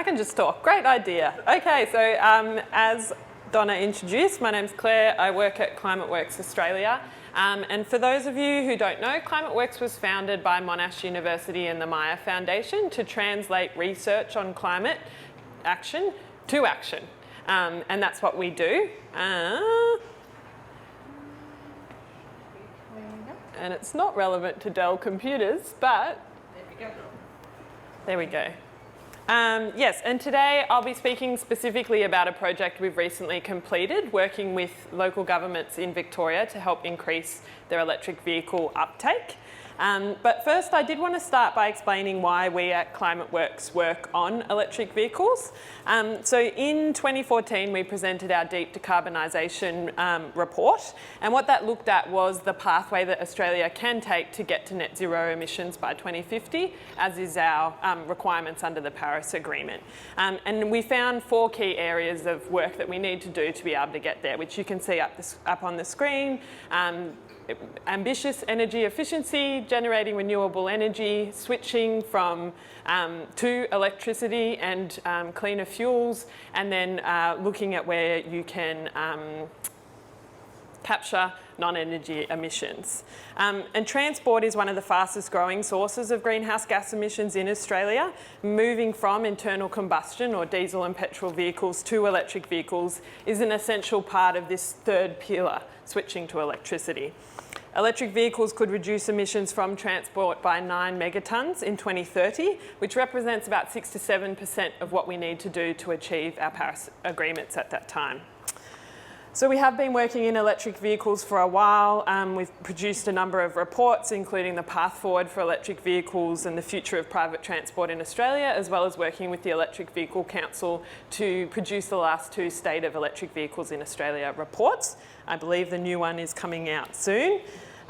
I can just talk. Great idea. Okay, so as Donna introduced, my name's Claire. I work at ClimateWorks Australia. And for those of you who don't know, ClimateWorks was founded by Monash University and the Maya Foundation to translate research on climate action to action. And that's what we do. And it's not relevant to Dell computers, but there we go. Yes, and today I'll be speaking specifically about a project we've recently completed, working with local governments in Victoria to help increase their electric vehicle uptake. But first, I did want to start by explaining why we at ClimateWorks work on electric vehicles. So in 2014, we presented our Deep Decarbonisation report, and what that looked at was the pathway that Australia can take to get to net zero emissions by 2050, as is our requirements under the Paris Agreement. And we found 4 key areas of work that we need to do to be able to get there, which you can see up on the screen. Ambitious energy efficiency, generating renewable energy, switching from to electricity and cleaner fuels, and then looking at where you can capture non-energy emissions. And transport is one of the fastest growing sources of greenhouse gas emissions in Australia. Moving from internal combustion or diesel and petrol vehicles to electric vehicles is an essential part of this third pillar, switching to electricity. Electric vehicles could reduce emissions from transport by 9 megatons in 2030, which represents about 6 to 7% of what we need to do to achieve our Paris agreements at that time. So we have been working in electric vehicles for a while. We've produced a number of reports, including the path forward for electric vehicles and the future of private transport in Australia, as well as working with the Electric Vehicle Council to produce the last 2 State of Electric Vehicles in Australia reports. I believe the new one is coming out soon.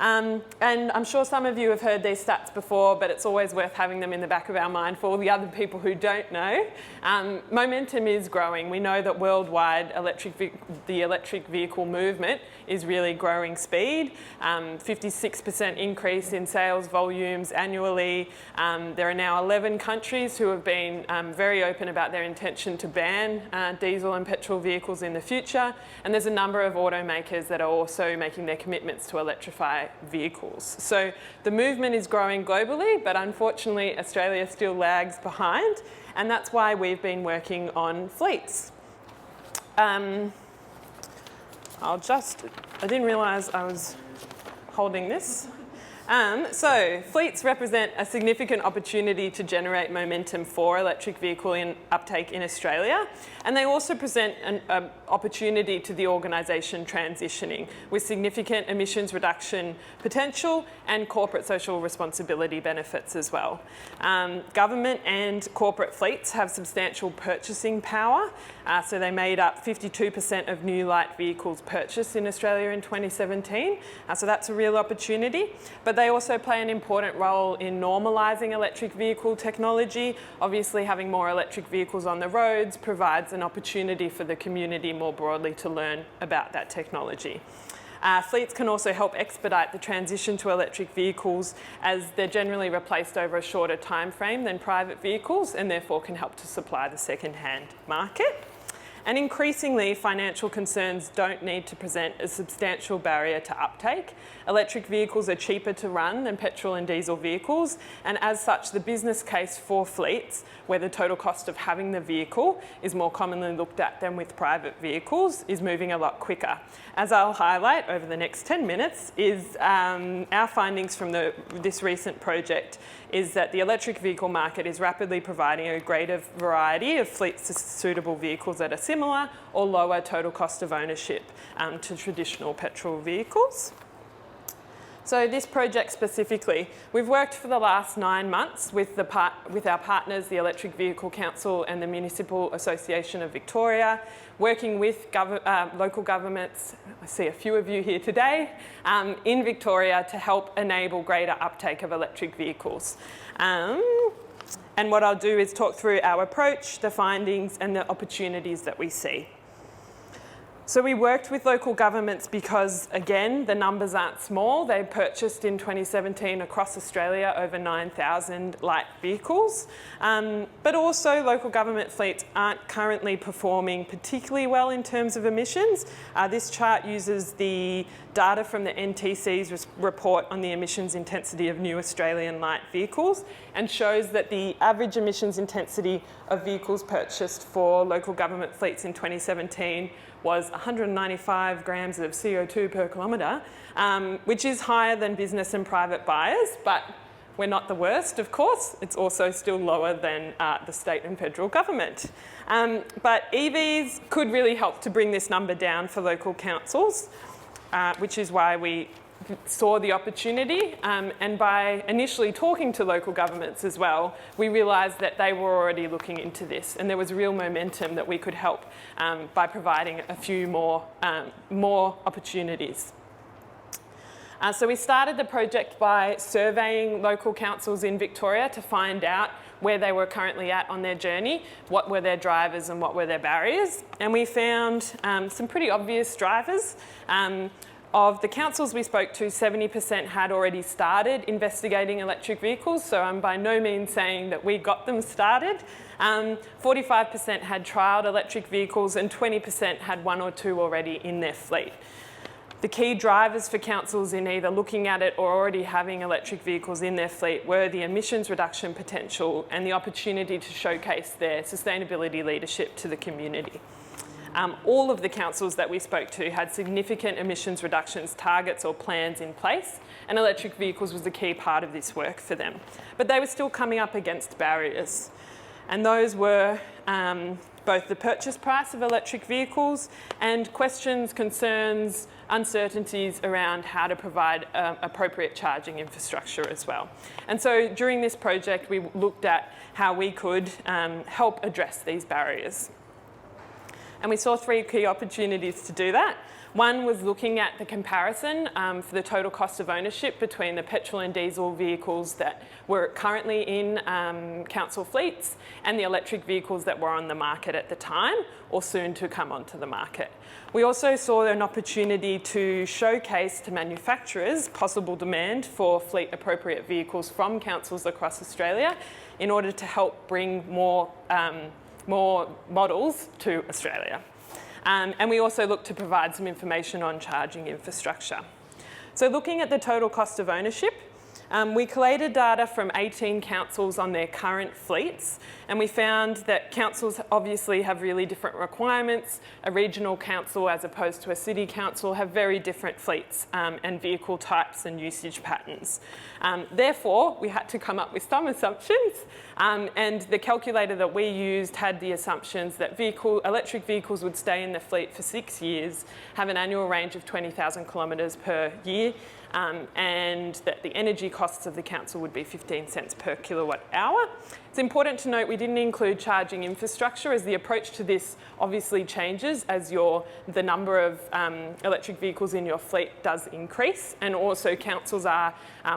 And I'm sure some of you have heard these stats before, but it's always worth having them in the back of our mind for all the other people who don't know. Momentum is growing. We know that worldwide the electric vehicle movement is really growing speed. 56% increase in sales volumes annually. There are now 11 countries who have been very open about their intention to ban diesel and petrol vehicles in the future. And there's a number of automakers that are also making their commitments to electrify vehicles. So the movement is growing globally, but unfortunately Australia still lags behind, and that's why we've been working on fleets. I didn't realise I was holding this. So fleets represent a significant opportunity to generate momentum for electric vehicle uptake in Australia, and they also present an opportunity to the organisation transitioning with significant emissions reduction potential and corporate social responsibility benefits as well. Government and corporate fleets have substantial purchasing power, so they made up 52% of new light vehicles purchased in Australia in 2017, so that's a real opportunity. But they also play an important role in normalising electric vehicle technology. Obviously, having more electric vehicles on the roads provides an opportunity for the community more broadly to learn about that technology. Fleets can also help expedite the transition to electric vehicles, as they're generally replaced over a shorter time frame than private vehicles, and therefore can help to supply the second-hand market. And increasingly, financial concerns don't need to present a substantial barrier to uptake. Electric vehicles are cheaper to run than petrol and diesel vehicles, and as such, the business case for fleets, where the total cost of having the vehicle is more commonly looked at than with private vehicles, is moving a lot quicker. As I'll highlight over the next 10 minutes, is our findings from this recent project is that the electric vehicle market is rapidly providing a greater variety of fleet-suitable vehicles at a similar or lower total cost of ownership to traditional petrol vehicles. So this project specifically, we've worked for the last 9 months with our partners, the Electric Vehicle Council and the Municipal Association of Victoria, working with local governments, I see a few of you here today, in Victoria to help enable greater uptake of electric vehicles. And what I'll do is talk through our approach, the findings and the opportunities that we see. So we worked with local governments because, again, the numbers aren't small. They purchased in 2017 across Australia over 9,000 light vehicles. But also local government fleets aren't currently performing particularly well in terms of emissions. This chart uses the data from the NTC's report on the emissions intensity of new Australian light vehicles and shows that the average emissions intensity of vehicles purchased for local government fleets in 2017 was 195 grams of CO2 per kilometre, which is higher than business and private buyers, but we're not the worst, of course. It's also still lower than the state and federal government. But EVs could really help to bring this number down for local councils, which is why we saw the opportunity, and by initially talking to local governments as well, we realised that they were already looking into this, and there was real momentum that we could help by providing a few more opportunities. So we started the project by surveying local councils in Victoria to find out where they were currently at on their journey, what were their drivers and what were their barriers. And we found some pretty obvious drivers. Of the councils we spoke to, 70% had already started investigating electric vehicles, so I'm by no means saying that we got them started. 45% had trialled electric vehicles and 20% had one or two already in their fleet. The key drivers for councils in either looking at it or already having electric vehicles in their fleet were the emissions reduction potential and the opportunity to showcase their sustainability leadership to the community. All of the councils that we spoke to had significant emissions reductions targets or plans in place, and electric vehicles was a key part of this work for them. But they were still coming up against barriers, and those were both the purchase price of electric vehicles and questions, concerns, uncertainties around how to provide appropriate charging infrastructure as well. And so during this project, we looked at how we could help address these barriers. And we saw three key opportunities to do that. One was looking at the comparison for the total cost of ownership between the petrol and diesel vehicles that were currently in council fleets and the electric vehicles that were on the market at the time or soon to come onto the market. We also saw an opportunity to showcase to manufacturers possible demand for fleet appropriate vehicles from councils across Australia in order to help bring more models to Australia. And we also looked to provide some information on charging infrastructure. So looking at the total cost of ownership, we collated data from 18 councils on their current fleets, and we found that councils obviously have really different requirements. A regional council as opposed to a city council have very different fleets and vehicle types and usage patterns. Therefore, we had to come up with some assumptions, and the calculator that we used had the assumptions that electric vehicles would stay in the fleet for 6 years, have an annual range of 20,000 kilometres per year, and that the energy costs of the council would be 15 cents per kilowatt hour. It's important to note we didn't include charging infrastructure, as the approach to this obviously changes as the number of electric vehicles in your fleet does increase, and also councils are,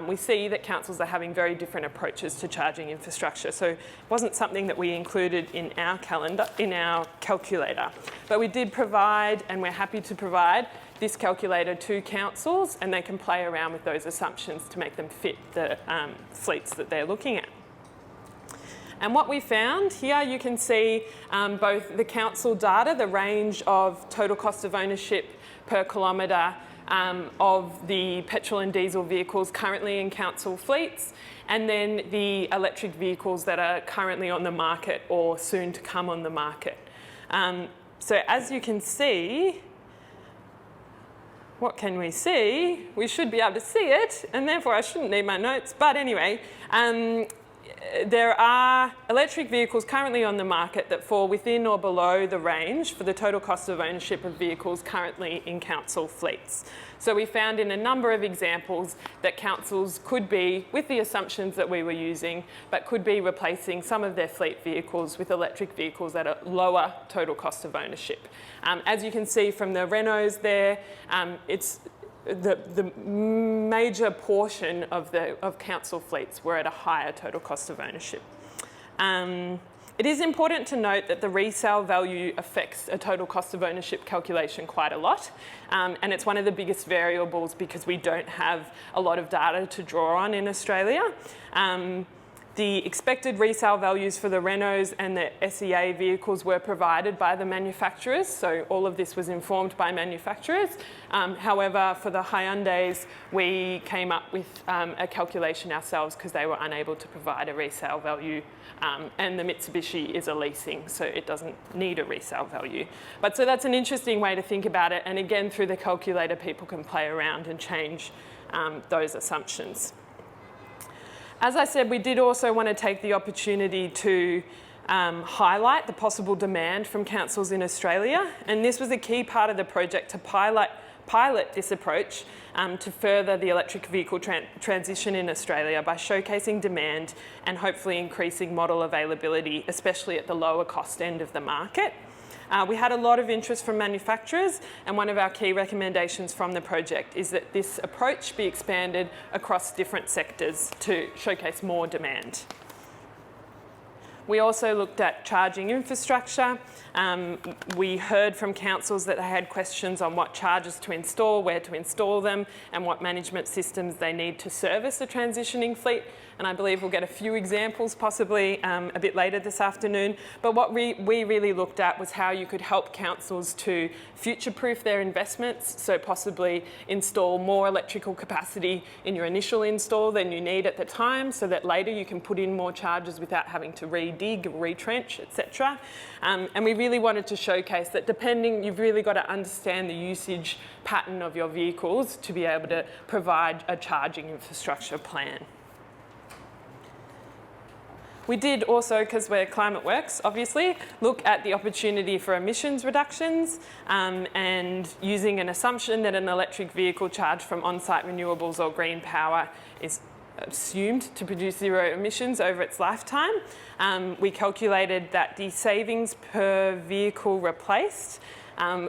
we see that councils are having very different approaches to charging infrastructure. So it wasn't something that we included in our calculator, but we did provide, and we're happy to provide, this calculator to councils, and they can play around with those assumptions to make them fit the fleets that they're looking at. And what we found here, you can see both the council data, the range of total cost of ownership per kilometre of the petrol and diesel vehicles currently in council fleets, and then the electric vehicles that are currently on the market or soon to come on the market. So as you can see, what can we see? We should be able to see it, and therefore I shouldn't need my notes. But anyway, there are electric vehicles currently on the market that fall within or below the range for the total cost of ownership of vehicles currently in council fleets. So we found in a number of examples that councils could be, with the assumptions that we were using, but could be replacing some of their fleet vehicles with electric vehicles at a lower total cost of ownership. As you can see from the Renaults there, it's the major portion of council fleets were at a higher total cost of ownership. It is important to note that the resale value affects a total cost of ownership calculation quite a lot, and it's one of the biggest variables because we don't have a lot of data to draw on in Australia. The expected resale values for the Renaults and the SEA vehicles were provided by the manufacturers, so all of this was informed by manufacturers. However, for the Hyundais, we came up with a calculation ourselves because they were unable to provide a resale value, and the Mitsubishi is a leasing, so it doesn't need a resale value. But so that's an interesting way to think about it, and again, through the calculator, people can play around and change those assumptions. As I said, we did also want to take the opportunity to highlight the possible demand from councils in Australia, and this was a key part of the project to pilot this approach to further the electric vehicle transition in Australia by showcasing demand and hopefully increasing model availability, especially at the lower cost end of the market. We had a lot of interest from manufacturers, and one of our key recommendations from the project is that this approach be expanded across different sectors to showcase more demand. We also looked at charging infrastructure. We heard from councils that they had questions on what chargers to install, where to install them, and what management systems they need to service a transitioning fleet. And I believe we'll get a few examples possibly a bit later this afternoon. But what we really looked at was how you could help councils to future-proof their investments, so possibly install more electrical capacity in your initial install than you need at the time, so that later you can put in more chargers without having to re-dig, retrench, etc. And we really wanted to showcase that you've really got to understand the usage pattern of your vehicles to be able to provide a charging infrastructure plan. We did also, because we're Climate Works, obviously, look at the opportunity for emissions reductions and using an assumption that an electric vehicle charged from on-site renewables or green power is assumed to produce zero emissions over its lifetime. We calculated that the savings per vehicle replaced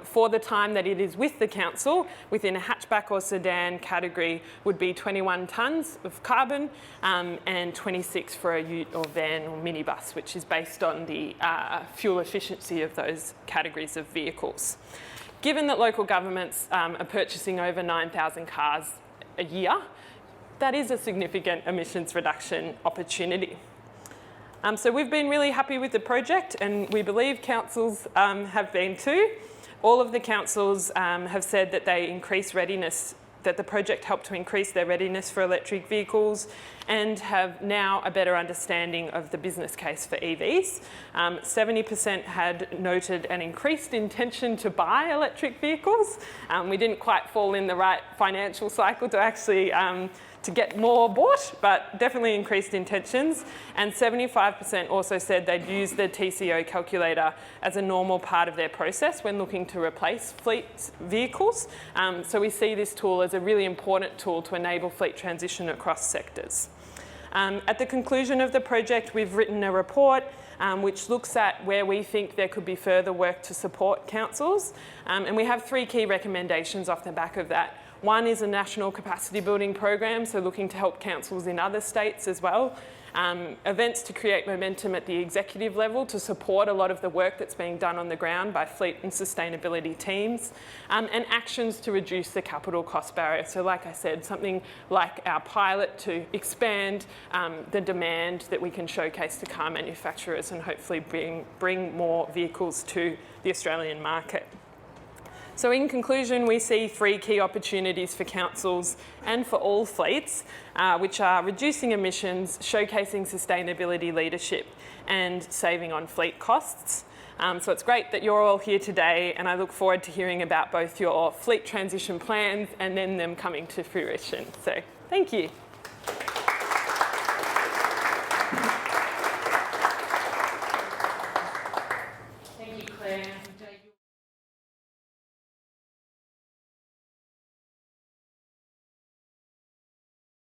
for the time that it is with the council within a hatchback or sedan category would be 21 tonnes of carbon and 26 for a ute or van or minibus, which is based on the fuel efficiency of those categories of vehicles. Given that local governments are purchasing over 9,000 cars a year, that is a significant emissions reduction opportunity. So we've been really happy with the project, and we believe councils have been too. All of the councils have said that they increase readiness, that the project helped to increase their readiness for electric vehicles and have now a better understanding of the business case for EVs. 70% had noted an increased intention to buy electric vehicles. We didn't quite fall in the right financial cycle to actually to get more bought, but definitely increased intentions. And 75% also said they'd use the TCO calculator as a normal part of their process when looking to replace fleet vehicles. So we see this tool as a really important tool to enable fleet transition across sectors. At the conclusion of the project, we've written a report which looks at where we think there could be further work to support councils. And we have 3 key recommendations off the back of that. One is a national capacity building program, so looking to help councils in other states as well. Events to create momentum at the executive level to support a lot of the work that's being done on the ground by fleet and sustainability teams, and actions to reduce the capital cost barrier. So like I said, something like our pilot to expand the demand that we can showcase to car manufacturers and hopefully bring more vehicles to the Australian market. So in conclusion, we see 3 key opportunities for councils and for all fleets, which are reducing emissions, showcasing sustainability leadership, and saving on fleet costs. So it's great that you're all here today, and I look forward to hearing about both your fleet transition plans and then them coming to fruition. So thank you. Thank you, Claire.